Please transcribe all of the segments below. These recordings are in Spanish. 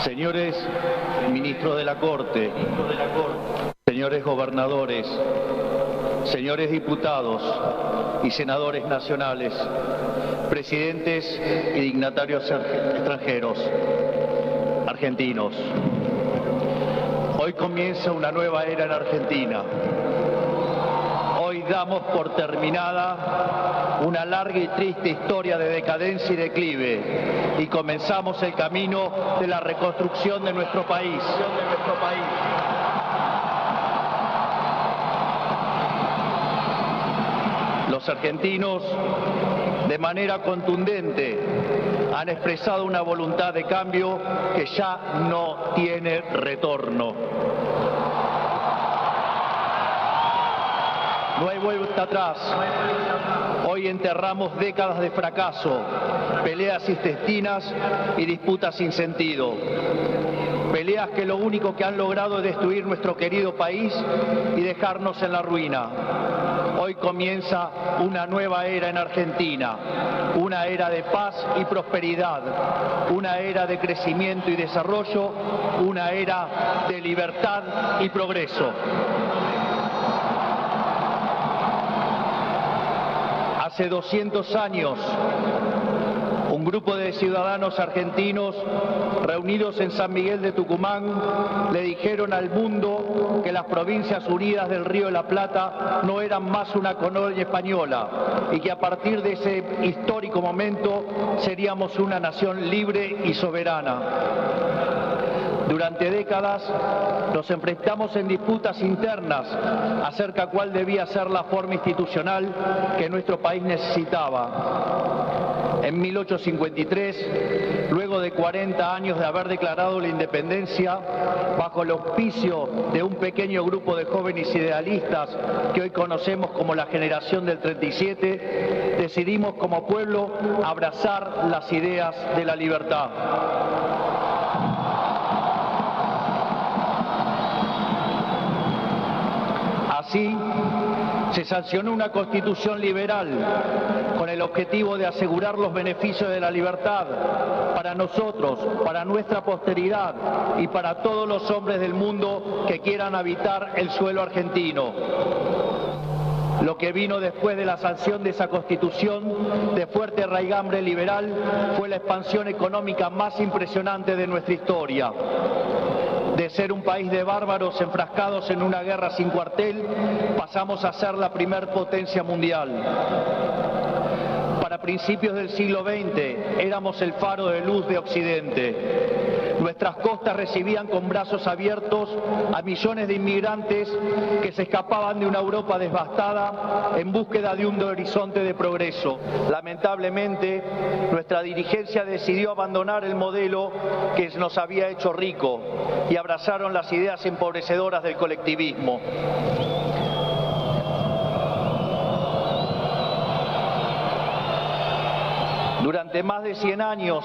Señores ministros de la Corte, señores gobernadores, señores diputados y senadores nacionales, presidentes y dignatarios extranjeros, argentinos. Hoy comienza una nueva era en Argentina. Hoy damos por terminada una larga y triste historia de decadencia y declive y comenzamos el camino de la reconstrucción de nuestro país. Los argentinos, de manera contundente, han expresado una voluntad de cambio que ya no tiene retorno. No hay vuelta atrás. Hoy enterramos décadas de fracaso, peleas intestinas y disputas sin sentido. Peleas que lo único que han logrado es destruir nuestro querido país y dejarnos en la ruina. Hoy comienza una nueva era en Argentina, una era de paz y prosperidad, una era de crecimiento y desarrollo, una era de libertad y progreso. Hace 200 años, un grupo de ciudadanos argentinos reunidos en San Miguel de Tucumán le dijeron al mundo que las Provincias Unidas del Río de la Plata no eran más una colonia española y que a partir de ese histórico momento seríamos una nación libre y soberana. Durante décadas nos enfrentamos en disputas internas acerca de cuál debía ser la forma institucional que nuestro país necesitaba. En 1853, luego de 40 años de haber declarado la independencia, bajo el auspicio de un pequeño grupo de jóvenes idealistas que hoy conocemos como la generación del 37, decidimos como pueblo abrazar las ideas de la libertad. Así, se sancionó una constitución liberal con el objetivo de asegurar los beneficios de la libertad para nosotros, para nuestra posteridad y para todos los hombres del mundo que quieran habitar el suelo argentino. Lo que vino después de la sanción de esa constitución de fuerte raigambre liberal fue la expansión económica más impresionante de nuestra historia. De ser un país de bárbaros enfrascados en una guerra sin cuartel, pasamos a ser la primer potencia mundial. Para principios del siglo XX éramos el faro de luz de Occidente. Nuestras costas recibían con brazos abiertos a millones de inmigrantes que se escapaban de una Europa devastada en búsqueda de un horizonte de progreso. Lamentablemente, nuestra dirigencia decidió abandonar el modelo que nos había hecho rico y abrazaron las ideas empobrecedoras del colectivismo. Durante más de 100 años,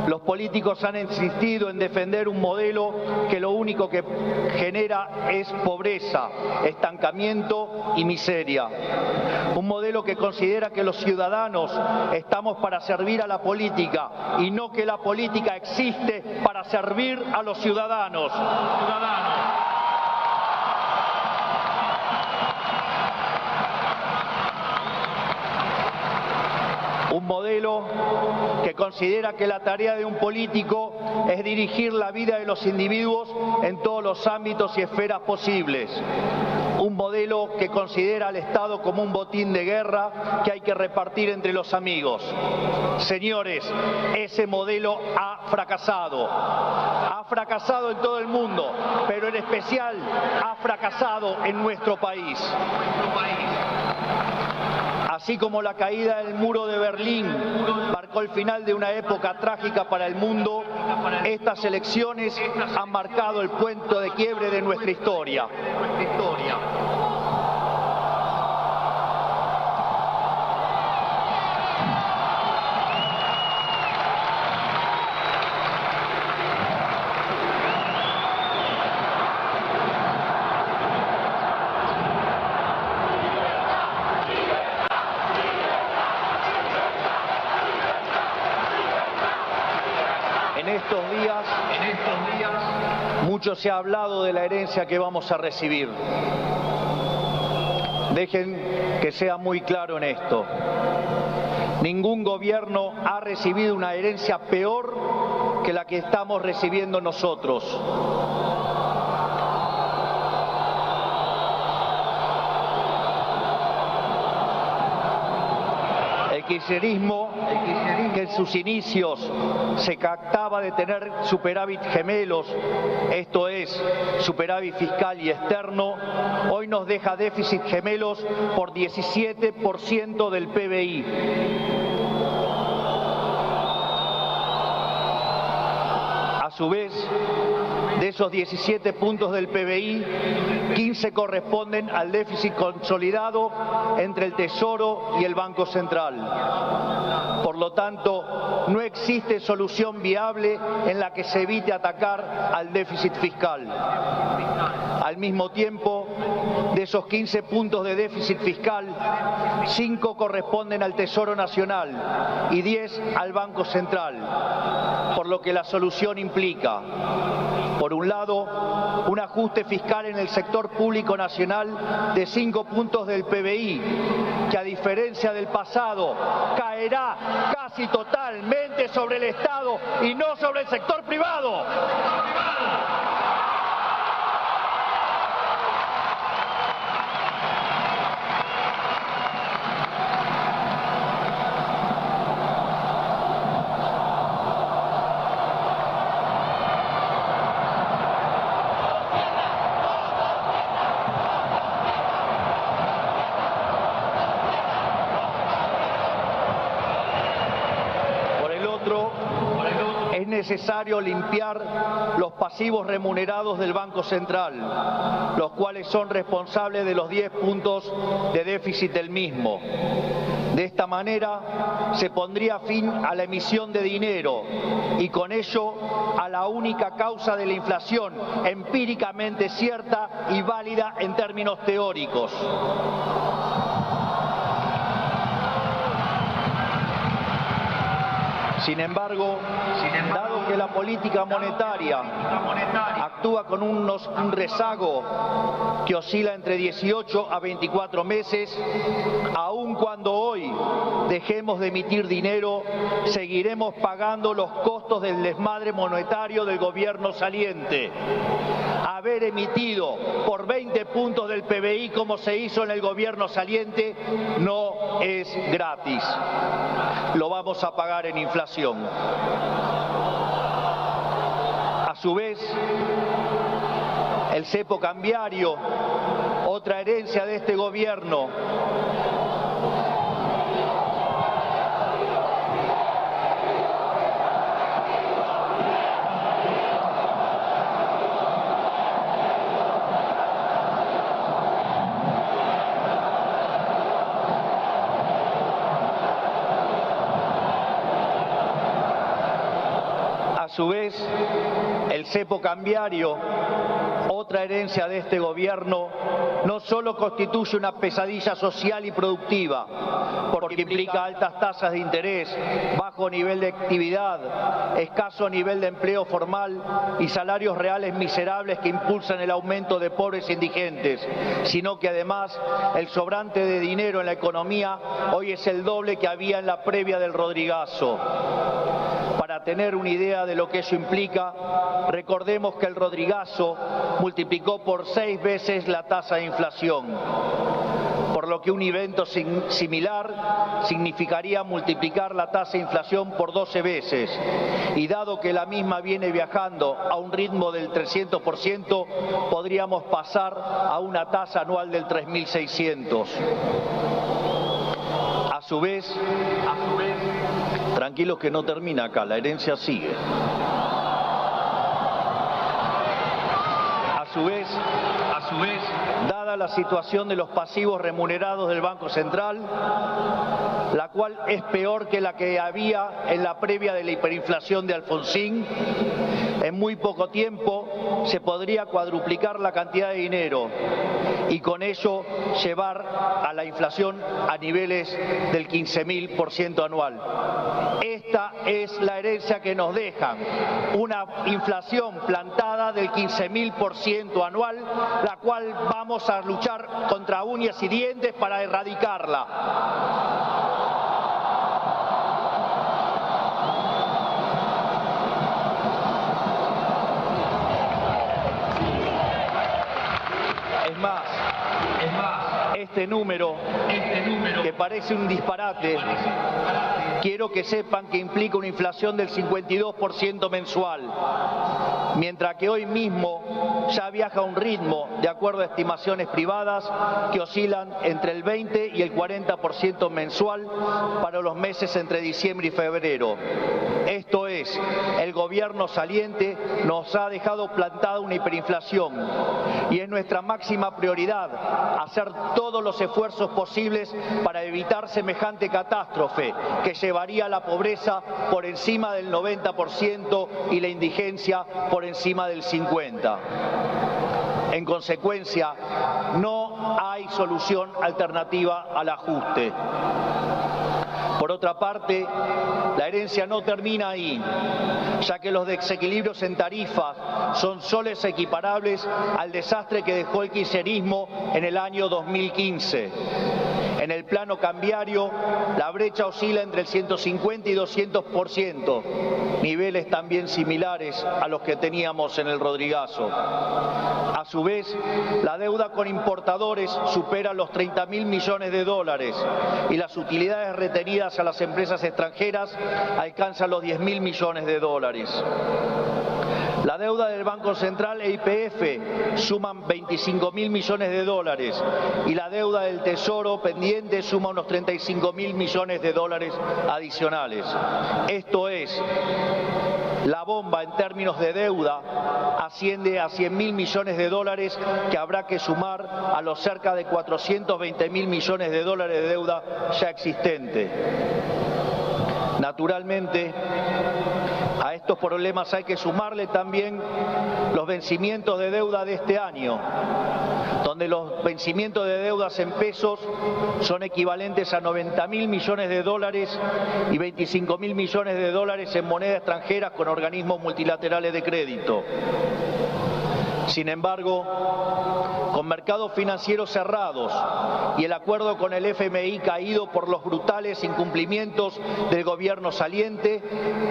los políticos han insistido en defender un modelo que lo único que genera es pobreza, estancamiento y miseria. Un modelo que considera que los ciudadanos estamos para servir a la política y no que la política existe para servir a los ciudadanos. Un modelo que considera que la tarea de un político es dirigir la vida de los individuos en todos los ámbitos y esferas posibles. Un modelo que considera al Estado como un botín de guerra que hay que repartir entre los amigos. Señores, ese modelo ha fracasado. Ha fracasado en todo el mundo, pero en especial ha fracasado en nuestro país. Así como la caída del muro de Berlín marcó el final de una época trágica para el mundo, estas elecciones han marcado el punto de quiebre de nuestra historia. En estos días, mucho se ha hablado de la herencia que vamos a recibir. Dejen que sea muy claro en esto. Ningún gobierno ha recibido una herencia peor que la que estamos recibiendo nosotros. El kirchnerismo, que en sus inicios se jactaba de tener superávit gemelos, esto es, superávit fiscal y externo, hoy nos deja déficit gemelos por 17% del PBI. A su vez, de esos 17 puntos del PBI, 15 corresponden al déficit consolidado entre el Tesoro y el Banco Central. Por lo tanto, no existe solución viable en la que se evite atacar al déficit fiscal. Al mismo tiempo, de esos 15 puntos de déficit fiscal, 5 corresponden al Tesoro Nacional y 10 al Banco Central, por lo que la solución implica, por un lado, un ajuste fiscal en el sector público nacional de 5 puntos del PBI, que a diferencia del pasado caerá casi totalmente sobre el Estado y no sobre el sector privado. Es necesario limpiar los pasivos remunerados del Banco Central, los cuales son responsables de los 10 puntos de déficit del mismo. De esta manera se pondría fin a la emisión de dinero y con ello a la única causa de la inflación empíricamente cierta y válida en términos teóricos. Sin embargo, dado que la política monetaria actúa con un rezago que oscila entre 18 a 24 meses, aun cuando hoy dejemos de emitir dinero, seguiremos pagando los costos del desmadre monetario del gobierno saliente. Haber emitido por 20 puntos del PBI como se hizo en el gobierno saliente no es gratis. Lo vamos a pagar en inflación. A su vez, el cepo cambiario, otra herencia de este gobierno, a su vez, el cepo cambiario, otra herencia de este gobierno, no solo constituye una pesadilla social y productiva, porque implica altas tasas de interés, bajo nivel de actividad, escaso nivel de empleo formal y salarios reales miserables que impulsan el aumento de pobres e indigentes, sino que además el sobrante de dinero en la economía hoy es el doble que había en la previa del Rodrigazo. Para tener una idea de lo que eso implica, recordemos que el Rodrigazo multiplicó por 6 veces la tasa de inflación, por lo que un evento similar significaría multiplicar la tasa de inflación por 12 veces, y dado que la misma viene viajando a un ritmo del 300%, podríamos pasar a una tasa anual del 3.600. A su vez, tranquilos que no termina acá, la herencia sigue. A su vez, dada la situación de los pasivos remunerados del Banco Central, la cual es peor que la que había en la previa de la hiperinflación de Alfonsín, en muy poco tiempo se podría cuadruplicar la cantidad de dinero y con ello llevar a la inflación a niveles del 15.000% anual. Esta Esta es la herencia que nos dejan, una inflación plantada del 15.000% anual, la cual vamos a luchar contra uñas y dientes para erradicarla. Es más, este número que parece un disparate, quiero que sepan que implica una inflación del 52% mensual, mientras que hoy mismo ya viaja a un ritmo, de acuerdo a estimaciones privadas, que oscilan entre el 20 y el 40% mensual para los meses entre diciembre y febrero. Esto es, el gobierno saliente nos ha dejado plantada una hiperinflación y es nuestra máxima prioridad hacer todos los esfuerzos posibles para evitar semejante catástrofe que llevaría a la pobreza por encima del 90% y la indigencia por encima del 50%. En consecuencia, no hay solución alternativa al ajuste. Por otra parte, la herencia no termina ahí, ya que los desequilibrios en tarifas son soles equiparables al desastre que dejó el kirchnerismo en el año 2015. En el plano cambiario, la brecha oscila entre el 150 y 200%, niveles también similares a los que teníamos en el Rodrigazo. A su vez, la deuda con importadores supera los 30.000 millones de dólares y las utilidades retenidas a las empresas extranjeras alcanzan los 10.000 millones de dólares. La deuda del Banco Central e YPF suman 25.000 millones de dólares y la deuda del Tesoro pendiente suma unos 35.000 millones de dólares adicionales. Esto es, la bomba en términos de deuda asciende a 100.000 millones de dólares que habrá que sumar a los cerca de 420.000 millones de dólares de deuda ya existente. Naturalmente, a estos problemas hay que sumarle también los vencimientos de deuda de este año, donde los vencimientos de deudas en pesos son equivalentes a 90.000 millones de dólares y 25.000 millones de dólares en moneda extranjera con organismos multilaterales de crédito. Sin embargo, con mercados financieros cerrados y el acuerdo con el FMI caído por los brutales incumplimientos del gobierno saliente,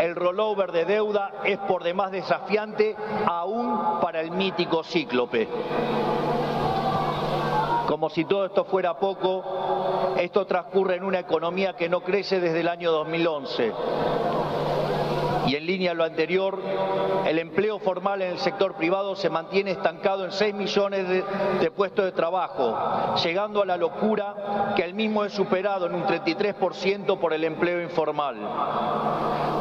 el rollover de deuda es por demás desafiante aún para el mítico cíclope. Como si todo esto fuera poco, esto transcurre en una economía que no crece desde el año 2011. Y en línea a lo anterior, el empleo formal en el sector privado se mantiene estancado en 6 millones de puestos de trabajo, llegando a la locura que el mismo es superado en un 33% por el empleo informal.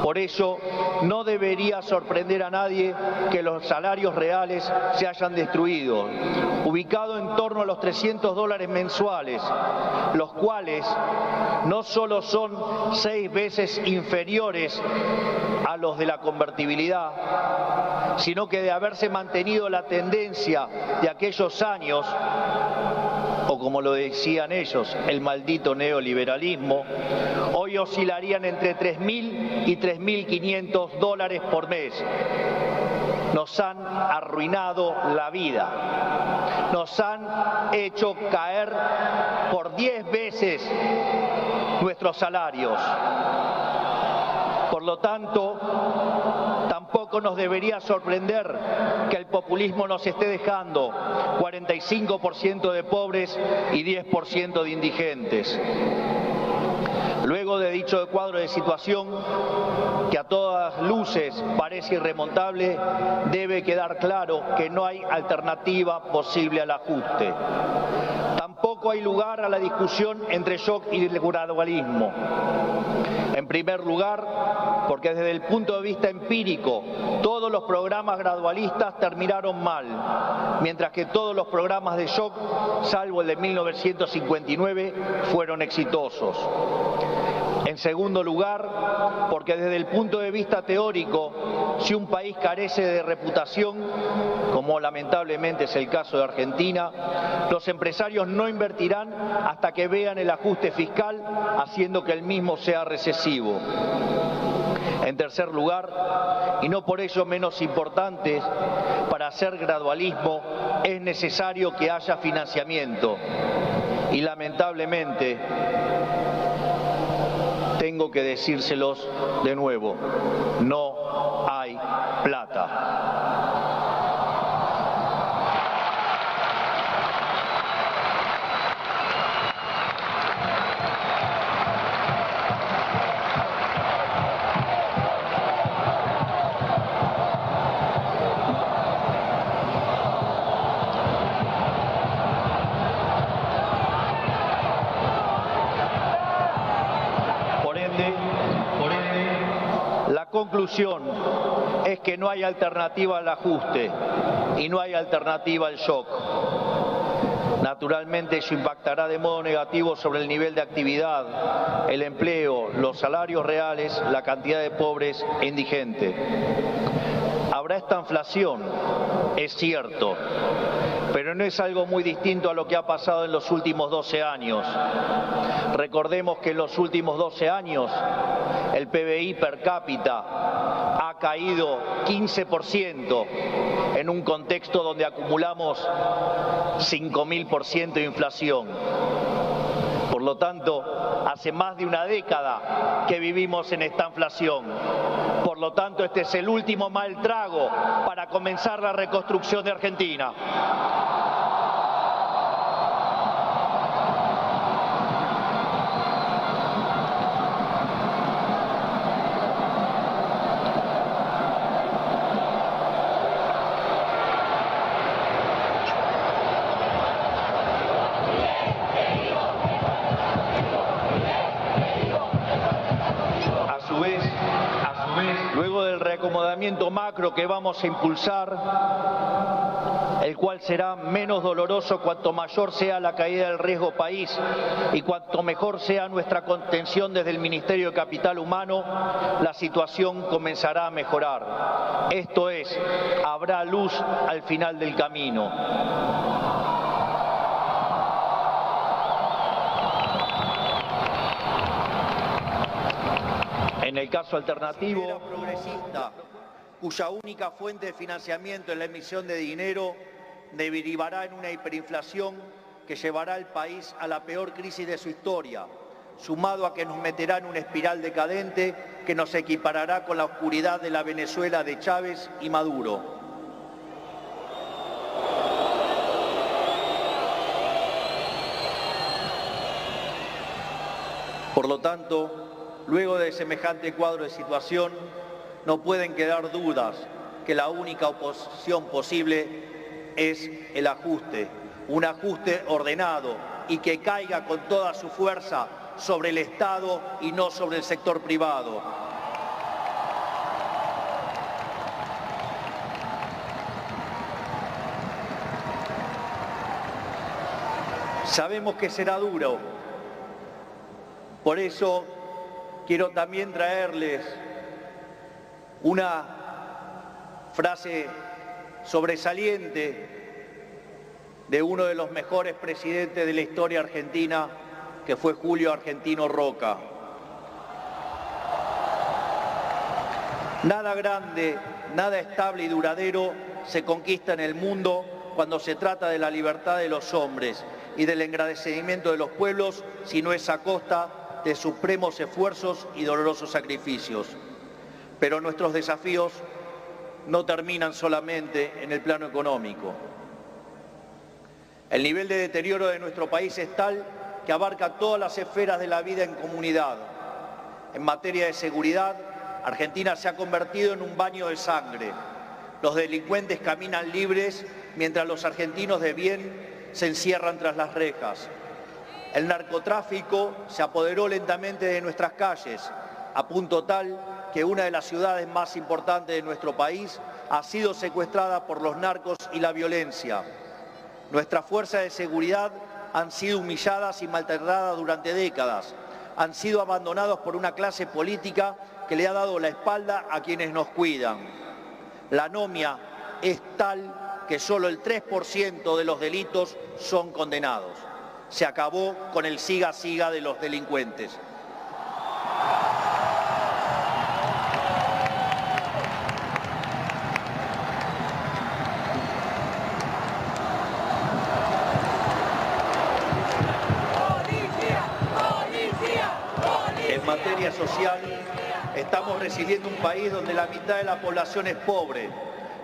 Por ello, no debería sorprender a nadie que los salarios reales se hayan destruido, ubicado en torno a los $300 mensuales, los cuales no solo son 6 veces inferiores a los de la convertibilidad, sino que de haberse mantenido la tendencia de aquellos años, o como lo decían ellos, el maldito neoliberalismo, hoy oscilarían entre 3.000 y 3.500 dólares por mes. Nos han arruinado la vida, nos han hecho caer por 10 veces nuestros salarios. Por lo tanto, tampoco nos debería sorprender que el populismo nos esté dejando 45% de pobres y 10% de indigentes. Luego de dicho cuadro de situación, que a todas luces parece irremontable, debe quedar claro que no hay alternativa posible al ajuste. Tampoco hay lugar a la discusión entre shock y gradualismo. En primer lugar, porque desde el punto de vista empírico, todos los programas gradualistas terminaron mal, mientras que todos los programas de shock, salvo el de 1959, fueron exitosos. En segundo lugar, porque desde el punto de vista teórico, si un país carece de reputación, como lamentablemente es el caso de Argentina, los empresarios no invertirán hasta que vean el ajuste fiscal, haciendo que el mismo sea recesivo. En tercer lugar, y no por ello menos importante, para hacer gradualismo es necesario que haya financiamiento. Y lamentablemente, tengo que decírselos de nuevo, no hay plata. La conclusión es que no hay alternativa al ajuste y no hay alternativa al shock. Naturalmente eso impactará de modo negativo sobre el nivel de actividad, el empleo, los salarios reales, la cantidad de pobres e indigentes. Habrá esta inflación, es cierto, pero no es algo muy distinto a lo que ha pasado en los últimos 12 años. Recordemos que en los últimos 12 años el PBI per cápita ha caído 15% en un contexto donde acumulamos 5.000% de inflación. Por lo tanto, hace más de una década que vivimos en esta inflación. Por lo tanto, este es el último mal trago para comenzar la reconstrucción de Argentina. Luego del reacomodamiento macro que vamos a impulsar, el cual será menos doloroso cuanto mayor sea la caída del riesgo país y cuanto mejor sea nuestra contención desde el Ministerio de Capital Humano, la situación comenzará a mejorar. Esto es, habrá luz al final del camino. En el caso alternativo, progresista, cuya única fuente de financiamiento es la emisión de dinero, derivará en una hiperinflación que llevará al país a la peor crisis de su historia, sumado a que nos meterá en una espiral decadente que nos equiparará con la oscuridad de la Venezuela de Chávez y Maduro. Por lo tanto, luego de semejante cuadro de situación, no pueden quedar dudas que la única oposición posible es el ajuste, un ajuste ordenado y que caiga con toda su fuerza sobre el Estado y no sobre el sector privado. Sabemos que será duro, por eso quiero también traerles una frase sobresaliente de uno de los mejores presidentes de la historia argentina, que fue Julio Argentino Roca. Nada grande, nada estable y duradero se conquista en el mundo cuando se trata de la libertad de los hombres y del engrandecimiento de los pueblos, si no es a costa de supremos esfuerzos y dolorosos sacrificios. Pero nuestros desafíos no terminan solamente en el plano económico. El nivel de deterioro de nuestro país es tal que abarca todas las esferas de la vida en comunidad. En materia de seguridad, Argentina se ha convertido en un baño de sangre. Los delincuentes caminan libres mientras los argentinos de bien se encierran tras las rejas. El narcotráfico se apoderó lentamente de nuestras calles, a punto tal que una de las ciudades más importantes de nuestro país ha sido secuestrada por los narcos y la violencia. Nuestras fuerzas de seguridad han sido humilladas y maltratadas durante décadas. Han sido abandonados por una clase política que le ha dado la espalda a quienes nos cuidan. La anomia es tal que solo el 3% de los delitos son condenados. Se acabó con el siga-siga de los delincuentes. materia social, estamos recibiendo un país donde la mitad de la población es pobre,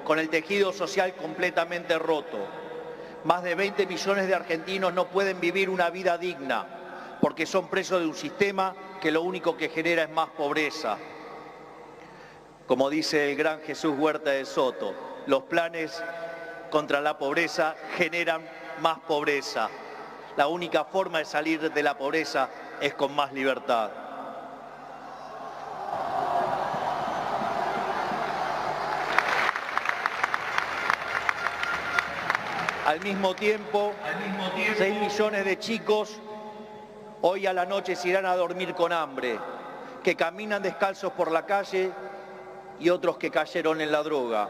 con el tejido social completamente roto. Más de 20 millones de argentinos no pueden vivir una vida digna porque son presos de un sistema que lo único que genera es más pobreza. Como dice el gran Jesús Huerta de Soto, los planes contra la pobreza generan más pobreza. La única forma de salir de la pobreza es con más libertad. Al mismo tiempo, 6 millones de chicos hoy a la noche se irán a dormir con hambre, que caminan descalzos por la calle y otros que cayeron en la droga.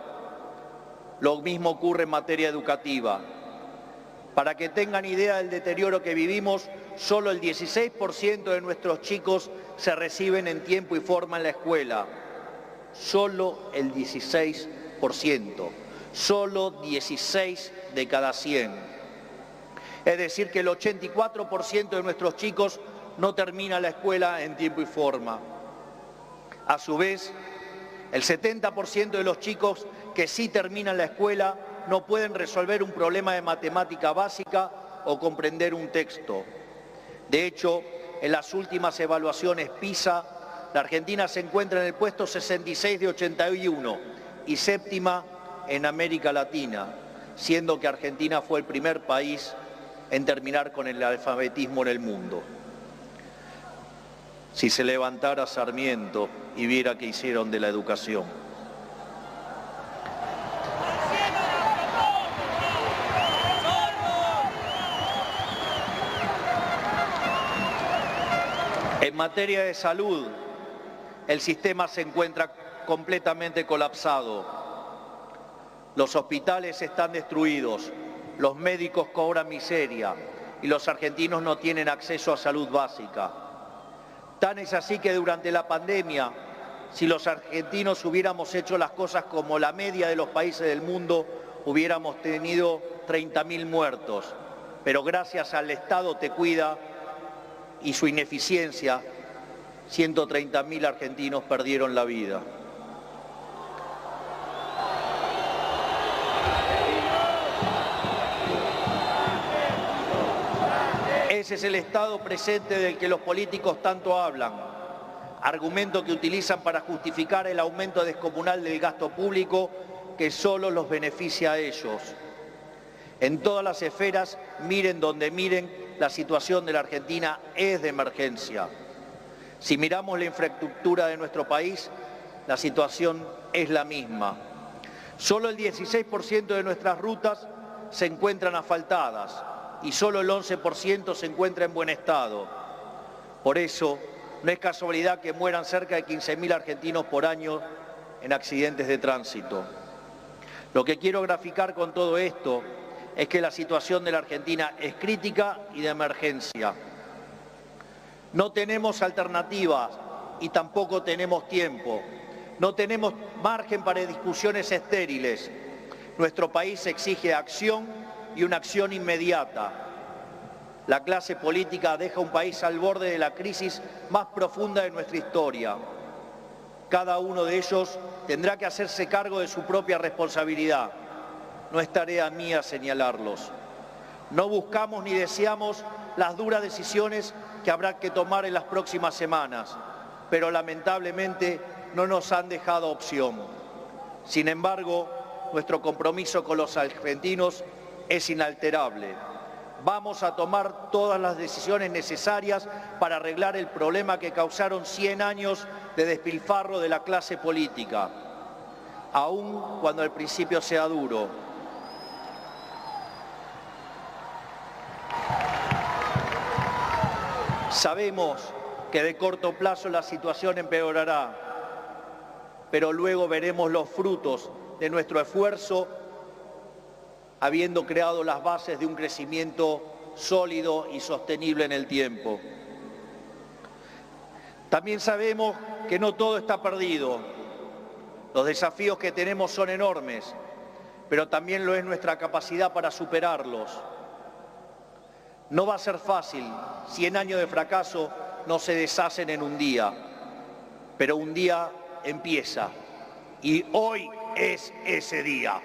Lo mismo ocurre en materia educativa. Para que tengan idea del deterioro que vivimos, solo el 16% de nuestros chicos se reciben en tiempo y forma en la escuela. Solo el 16%. Solo 16 de cada 100. Es decir, que el 84% de nuestros chicos no termina la escuela en tiempo y forma. A su vez, el 70% de los chicos que sí terminan la escuela no pueden resolver un problema de matemática básica o comprender un texto. De hecho, en las últimas evaluaciones PISA, la Argentina se encuentra en el puesto 66 de 81 y séptima en América Latina, siendo que Argentina fue el primer país en terminar con el alfabetismo en el mundo. Si se levantara Sarmiento y viera qué hicieron de la educación. En materia de salud, el sistema se encuentra completamente colapsado. Los hospitales están destruidos, los médicos cobran miseria y los argentinos no tienen acceso a salud básica. Tan es así que durante la pandemia, si los argentinos hubiéramos hecho las cosas como la media de los países del mundo, hubiéramos tenido 30.000 muertos. Pero gracias al Estado Te Cuida y su ineficiencia, 130.000 argentinos perdieron la vida. Ese es el estado presente del que los políticos tanto hablan, argumento que utilizan para justificar el aumento descomunal del gasto público que solo los beneficia a ellos. En todas las esferas, miren donde miren, la situación de la Argentina es de emergencia. Si miramos la infraestructura de nuestro país, la situación es la misma. Solo el 16% de nuestras rutas se encuentran asfaltadas y solo el 11% se encuentra en buen estado. Por eso, no es casualidad que mueran cerca de 15.000 argentinos por año en accidentes de tránsito. Lo que quiero graficar con todo esto es que la situación de la Argentina es crítica y de emergencia. No tenemos alternativas y tampoco tenemos tiempo. No tenemos margen para discusiones estériles. Nuestro país exige acción y una acción inmediata. La clase política deja un país al borde de la crisis más profunda de nuestra historia. Cada uno de ellos tendrá que hacerse cargo de su propia responsabilidad. No es tarea mía señalarlos. No buscamos ni deseamos las duras decisiones que habrá que tomar en las próximas semanas, pero lamentablemente no nos han dejado opción. Sin embargo, nuestro compromiso con los argentinos es inalterable. Vamos a tomar todas las decisiones necesarias para arreglar el problema que causaron 100 años de despilfarro de la clase política, aun cuando al principio sea duro. Sabemos que de corto plazo la situación empeorará, pero luego veremos los frutos de nuestro esfuerzo habiendo creado las bases de un crecimiento sólido y sostenible en el tiempo. También sabemos que no todo está perdido. Los desafíos que tenemos son enormes, pero también lo es nuestra capacidad para superarlos. No va a ser fácil, 100 años de fracaso no se deshacen en un día. pero un día empieza y hoy es ese día.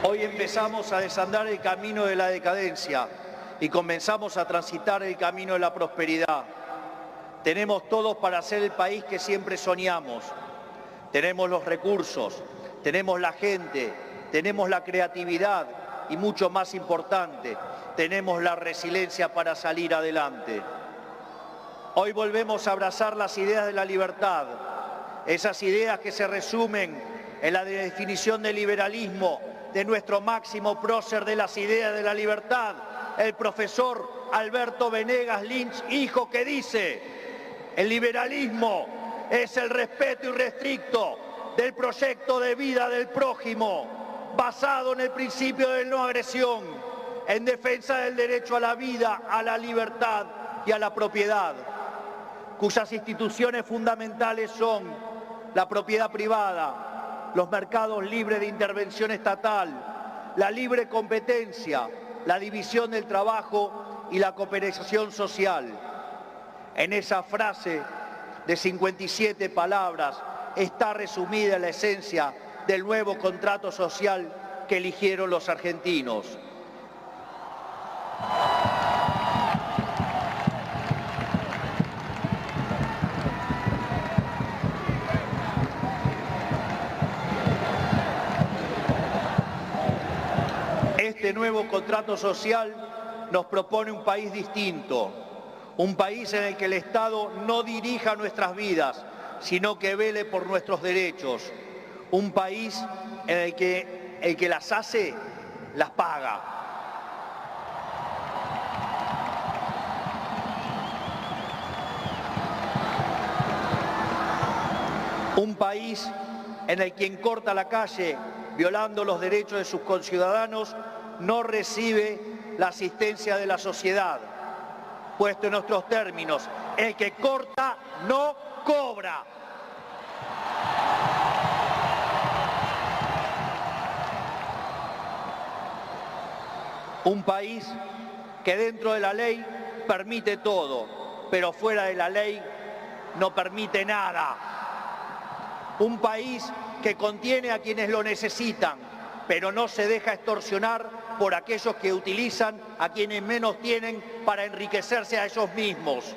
Hoy empezamos a desandar el camino de la decadencia y comenzamos a transitar el camino de la prosperidad. Tenemos todos para ser el país que siempre soñamos. Tenemos los recursos, tenemos la gente, tenemos la creatividad y, mucho más importante, tenemos la resiliencia para salir adelante. Hoy volvemos a abrazar las ideas de la libertad, esas ideas que se resumen en la definición del liberalismo de nuestro máximo prócer de las ideas de la libertad, el profesor Alberto Venegas Lynch, hijo, que dice: el liberalismo es el respeto irrestricto del proyecto de vida del prójimo, basado en el principio de no agresión, en defensa del derecho a la vida, a la libertad y a la propiedad, cuyas instituciones fundamentales son la propiedad privada, los mercados libres de intervención estatal, la libre competencia, la división del trabajo y la cooperación social. En esa frase de 57 palabras está resumida la esencia del nuevo contrato social que eligieron los argentinos. Este nuevo contrato social nos propone un país distinto, un país en el que el Estado no dirija nuestras vidas, sino que vele por nuestros derechos, un país en el que las hace, las paga. Un país en el que quien corta la calle violando los derechos de sus conciudadanos no recibe la asistencia de la sociedad. Puesto en otros términos, el que corta no cobra. Un país que dentro de la ley permite todo, pero fuera de la ley no permite nada. Un país que contiene a quienes lo necesitan, pero no se deja extorsionar por aquellos que utilizan a quienes menos tienen para enriquecerse a ellos mismos.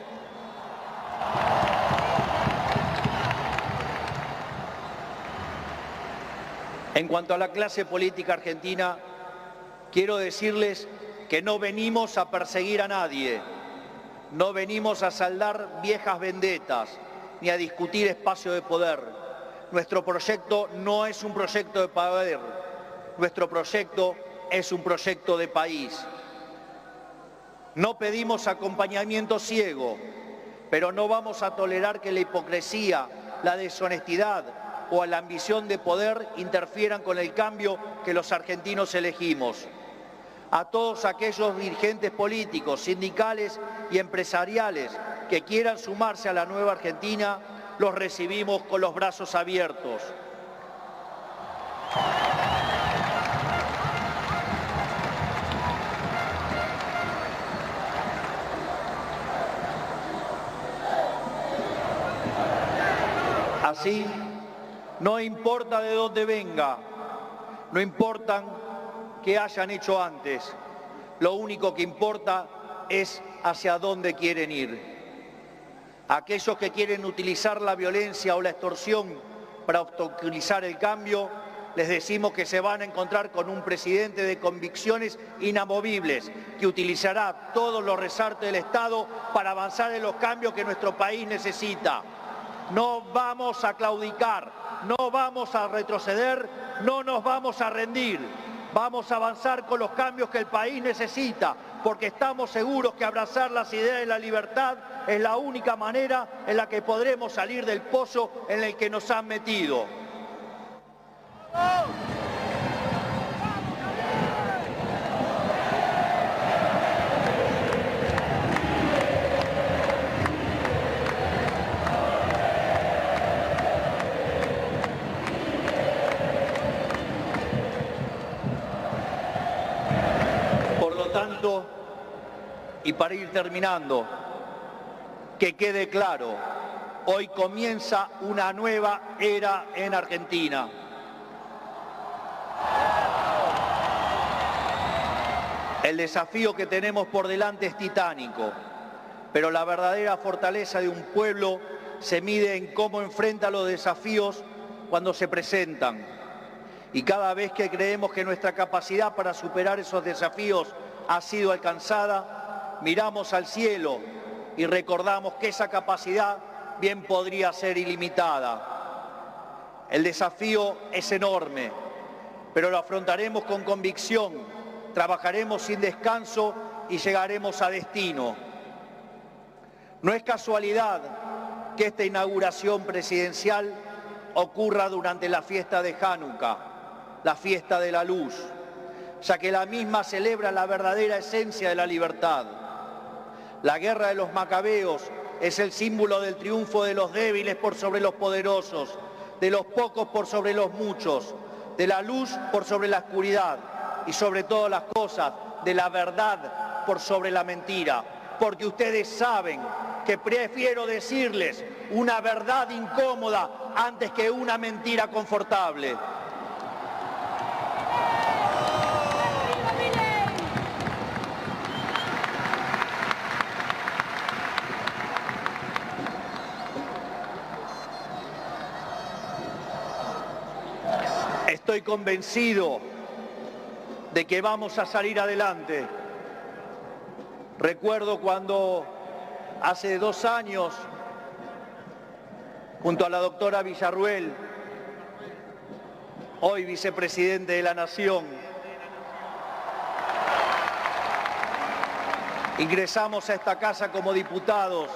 En cuanto a la clase política argentina, quiero decirles que no venimos a perseguir a nadie, no venimos a saldar viejas vendetas, ni a discutir espacio de poder. Nuestro proyecto no es un proyecto de poder, nuestro proyecto es un proyecto de país. No pedimos acompañamiento ciego, pero no vamos a tolerar que la hipocresía, la deshonestidad o la ambición de poder interfieran con el cambio que los argentinos elegimos. A todos aquellos dirigentes políticos, sindicales y empresariales que quieran sumarse a la nueva Argentina, los recibimos con los brazos abiertos. Así, no importa de dónde venga, no importa qué hayan hecho antes, lo único que importa es hacia dónde quieren ir. Aquellos que quieren utilizar la violencia o la extorsión para obstaculizar el cambio, les decimos que se van a encontrar con un presidente de convicciones inamovibles, que utilizará todos los resortes del Estado para avanzar en los cambios que nuestro país necesita. No vamos a claudicar, no vamos a retroceder, no nos vamos a rendir. Vamos a avanzar con los cambios que el país necesita, porque estamos seguros que abrazar las ideas de la libertad es la única manera en la que podremos salir del pozo en el que nos han metido. tanto, y para ir terminando, que quede claro, hoy comienza una nueva era en Argentina. El desafío que tenemos por delante es titánico, pero la verdadera fortaleza de un pueblo se mide en cómo enfrenta los desafíos cuando se presentan. Y cada vez que creemos que nuestra capacidad para superar esos desafíos ha sido alcanzada, miramos al cielo y recordamos que esa capacidad bien podría ser ilimitada. El desafío es enorme, pero lo afrontaremos con convicción. Trabajaremos sin descanso y llegaremos a destino. No es casualidad que esta inauguración presidencial ocurra durante la fiesta de Hanukkah, la fiesta de la luz, ya que la misma celebra la verdadera esencia de la libertad. La guerra de los macabeos es el símbolo del triunfo de los débiles por sobre los poderosos, de los pocos por sobre los muchos, de la luz por sobre la oscuridad, y sobre todas las cosas, de la verdad por sobre la mentira. Porque ustedes saben que prefiero decirles una verdad incómoda antes que una mentira confortable. Estoy convencido de que vamos a salir adelante. Recuerdo cuando hace 2 años, junto a la doctora Villarruel, hoy vicepresidente de la Nación, ingresamos a esta casa como diputados.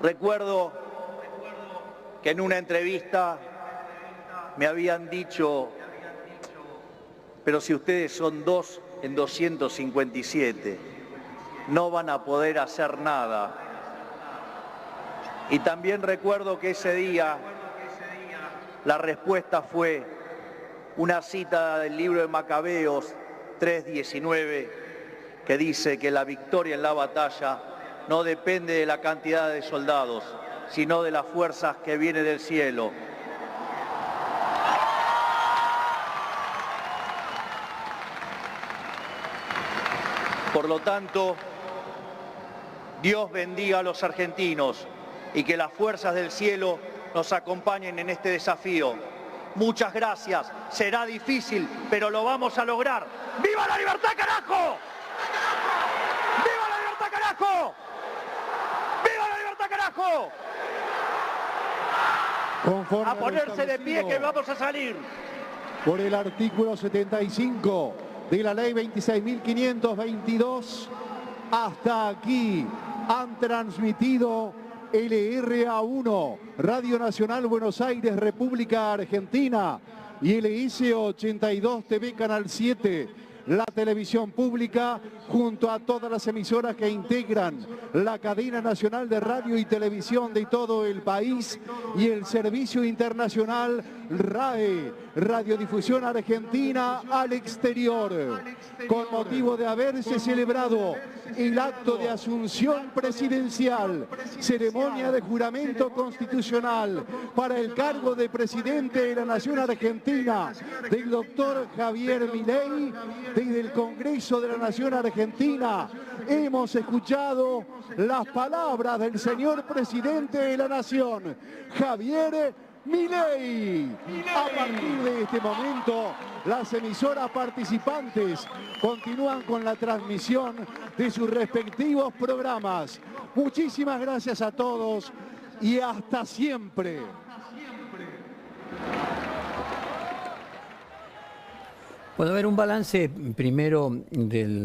Recuerdo que en una entrevista me habían dicho: pero si ustedes son 2 en 257, no van a poder hacer nada. Y también recuerdo que ese día la respuesta fue una cita del libro de Macabeos 3:19, que dice que la victoria en la batalla no depende de la cantidad de soldados, sino de las fuerzas que vienen del cielo. Por lo tanto, Dios bendiga a los argentinos y que las fuerzas del cielo nos acompañen en este desafío. Muchas gracias. Será difícil, pero lo vamos a lograr. ¡Viva la libertad, carajo! ¡Viva la libertad, carajo! ¡Viva la libertad, carajo! Conforme a ponerse de pie que vamos a salir. Por el artículo 75 de la ley 26.522, hasta aquí han transmitido LRA1, Radio Nacional Buenos Aires, República Argentina, y LS82 TV Canal 7, la televisión pública, junto a todas las emisoras que integran la cadena nacional de radio y televisión de todo el país, y el servicio internacional RAE, Radiodifusión Argentina al exterior, con motivo de haberse celebrado el acto de asunción presidencial, ceremonia de juramento constitucional para el cargo de presidente de la Nación Argentina del doctor Javier Milei, desde el Congreso de la Nación Argentina. Hemos escuchado las palabras del señor presidente de la Nación, Javier Milei. A partir de este momento, las emisoras participantes continúan con la transmisión de sus respectivos programas. Muchísimas gracias a todos y hasta siempre. Puede haber un balance primero del